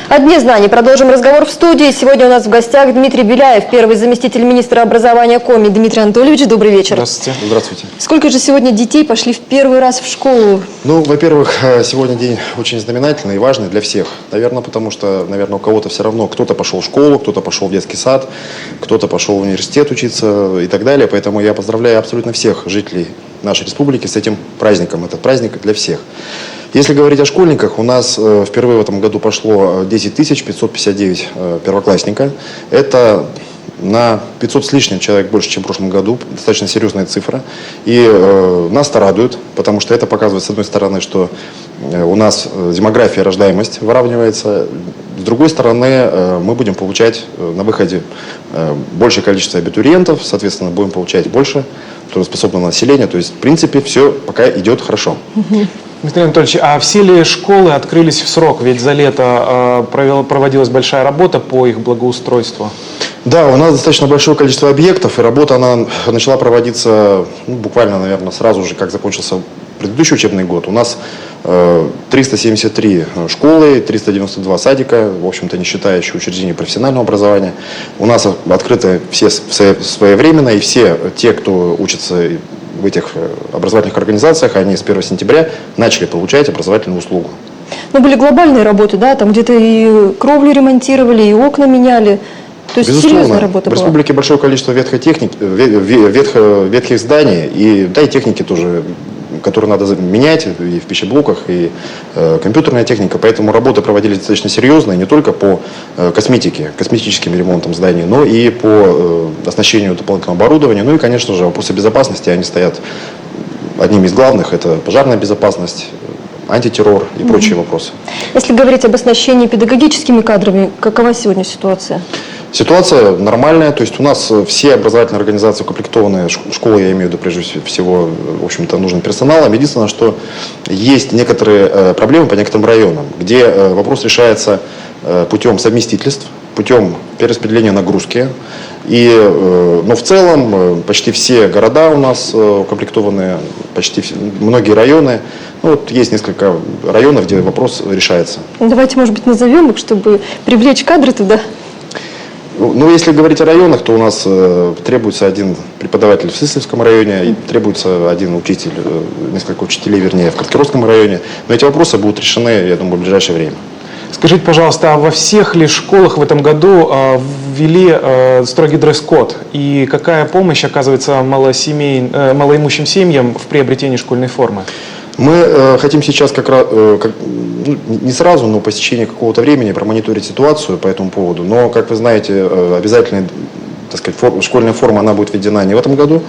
О Дне знаний продолжим разговор в студии. Сегодня у нас в гостях Дмитрий Беляев, первый заместитель министра образования Коми. Дмитрий Анатольевич, добрый вечер. Здравствуйте. Здравствуйте. Сколько же сегодня детей пошли в первый раз в школу? Ну, во-первых, сегодня день очень знаменательный и важный для всех. Наверное, потому что, у кого-то все равно, кто-то пошел в школу, кто-то пошел в детский сад, кто-то пошел в университет учиться и так далее. Поэтому я поздравляю абсолютно всех жителей нашей республики с этим праздником. Этот праздник для всех. Если говорить о школьниках, у нас впервые в этом году пошло 10 559 первоклассника. Это на 500 с лишним человек больше, чем в прошлом году. Достаточно серьезная цифра. И нас это радует, потому что это показывает, с одной стороны, что у нас демография, рождаемость выравнивается. С другой стороны, мы будем получать на выходе большее количество абитуриентов, соответственно, будем получать больше трудоспособного населения. То есть, в принципе, все пока идет хорошо. Дмитрий Анатольевич, а все ли школы открылись в срок? Ведь за лето проводилась большая работа по их благоустройству. Да, у нас достаточно большое количество объектов, и работа она начала проводиться буквально, наверное, сразу же, как закончился предыдущий учебный год. У нас 373 школы, 392 садика, в общем-то, не считая еще учреждений профессионального образования. У нас открыты все своевременно, и все те, кто учится в этих образовательных организациях, они с 1 сентября начали получать образовательную услугу. Ну, были глобальные работы, да, там где-то и кровлю ремонтировали, и окна меняли. То есть серьезная работа была. В республике большое количество ветхих зданий, и техники тоже, которые надо менять и в пищеблоках, и компьютерная техника. Поэтому работы проводились достаточно серьезные, не только по косметике, косметическим ремонтам зданий, но и по оснащению дополнительного оборудования. Ну и, конечно же, вопросы безопасности, они стоят одними из главных. Это пожарная безопасность, антитеррор и прочие вопросы. Если говорить об оснащении педагогическими кадрами, какова сегодня ситуация? Ситуация нормальная, то есть у нас все образовательные организации укомплектованы, школы, я имею в виду прежде всего, в общем-то, нужным персоналом. Единственное, что есть некоторые проблемы по некоторым районам, где вопрос решается путем совместительств, путем перераспределения нагрузки. Но в целом почти все города у нас укомплектованы, многие районы. Ну, вот есть несколько районов, где вопрос решается. Давайте, может быть, назовем их, чтобы привлечь кадры туда. Ну, если говорить о районах, то у нас требуется один преподаватель в Сысоевском районе, и требуется один учитель, несколько учителей, вернее, в Краткеровском районе. Но эти вопросы будут решены, я думаю, в ближайшее время. Скажите, пожалуйста, а во всех ли школах в этом году ввели строгий дресс-код? И какая помощь оказывается малоимущим семьям в приобретении школьной формы? Мы хотим сейчас не сразу, но по истечении какого-то времени промониторить ситуацию по этому поводу. Но, как вы знаете, обязательная, школьная форма, она будет введена не в этом году.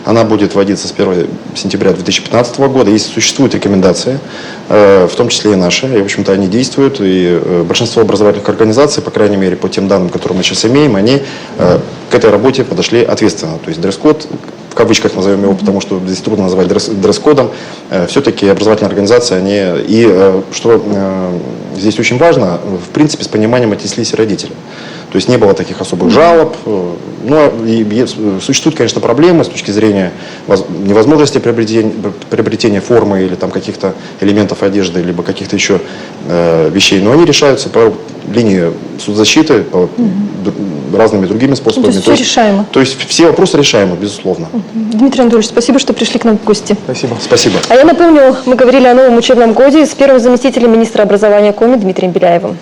Она будет вводиться с 1 сентября 2015 года. Если существуют рекомендации, в том числе и наши, и, в общем-то, они действуют. И большинство образовательных организаций, по крайней мере, по тем данным, которые мы сейчас имеем, они к этой работе подошли ответственно. То есть дресс-код, в кавычках назовем его, потому что здесь трудно назвать дресс-кодом, все-таки образовательные организации, что здесь очень важно, в принципе, с пониманием отнеслись родители. То есть не было таких особых жалоб. Но и существуют, конечно, проблемы с точки зрения невозможности приобретения формы или там каких-то элементов одежды, либо каких-то еще вещей. Но они решаются по линии соцзащиты, по разными другими способами. То есть все решаемо. То есть все вопросы решаемы, безусловно. Дмитрий Анатольевич, спасибо, что пришли к нам в гости. Спасибо. Спасибо. А я напомню, мы говорили о новом учебном годе с первым заместителем министра образования Коми Дмитрием Беляевым.